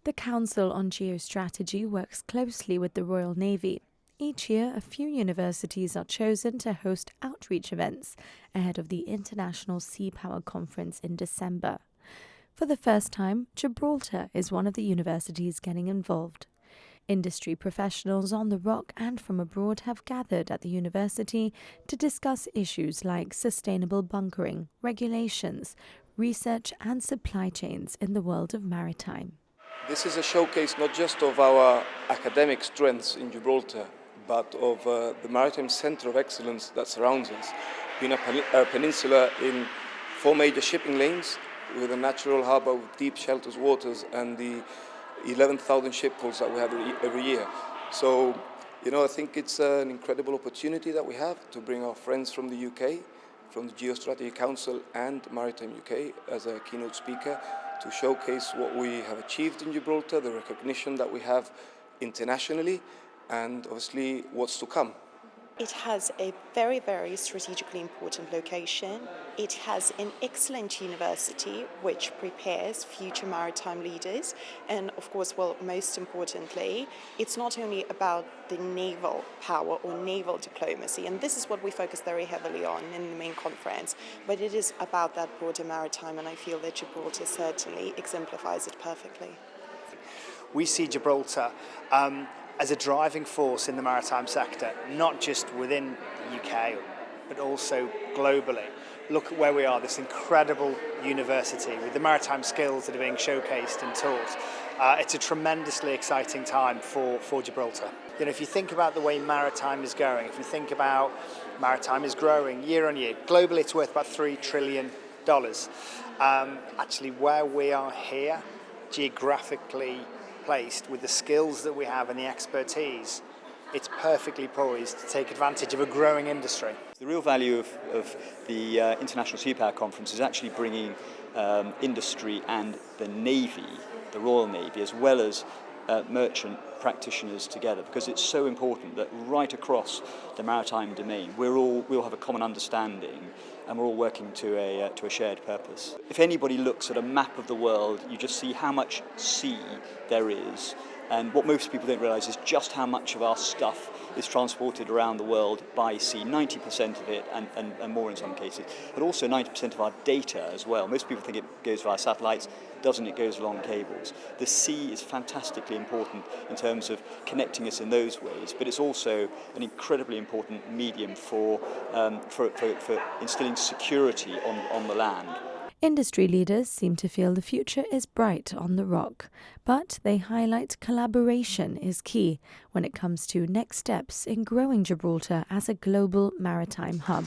The Council on Geo-strategy works closely with the Royal Navy. Each year, a few universities are chosen to host outreach events ahead of the International Sea Power Conference in December. For the first time, Gibraltar is one of the universities getting involved. Industry professionals on the Rock and from abroad have gathered at the university to discuss issues like sustainable bunkering, regulations, research and supply chains in the world of maritime. This is a showcase not just of our academic strengths in Gibraltar, but of the maritime centre of excellence that surrounds us. Being a peninsula in 4 major shipping lanes with a natural harbour with deep sheltered waters and the 11,000 shipfuls that we have every year. So, I think it's an incredible opportunity that we have to bring our friends from the UK, from the Geo-strategy Council and Maritime UK as a keynote speaker to showcase what we have achieved in Gibraltar, the recognition that we have internationally, and obviously what's to come. It has a very, very strategically important location. It has an excellent university which prepares future maritime leaders. And of course, most importantly, it's not only about the naval power or naval diplomacy, and this is what we focus very heavily on in the main conference, but it is about that broader maritime, and I feel that Gibraltar certainly exemplifies it perfectly. We see Gibraltar as a driving force in the maritime sector, not just within the UK, but also globally. Look at where we are, this incredible university with the maritime skills that are being showcased and taught. It's a tremendously exciting time for Gibraltar. If you think about the way maritime is going, if you think about maritime is growing year on year, globally it's worth about $3 trillion. Actually, where we are here, geographically placed with the skills that we have and the expertise, it's perfectly poised to take advantage of a growing industry. The real value of the International Sea Power Conference is actually bringing industry and the Navy, the Royal Navy, as well as merchant practitioners together, because it's so important that right across the maritime domain we'll have a common understanding and we're all working to a shared purpose. If anybody looks at a map of the world, you just see how much sea there is, and what most people don't realise is just how much of our stuff is transported around the world by sea, 90% of it and more in some cases, but also 90% of our data as well. Most people think it goes via satellites, doesn't, it goes along cables. The sea is fantastically important in terms of connecting us in those ways, but it's also an incredibly important medium for instilling security on the land. Industry leaders seem to feel the future is bright on the Rock, but they highlight collaboration is key when it comes to next steps in growing Gibraltar as a global maritime hub.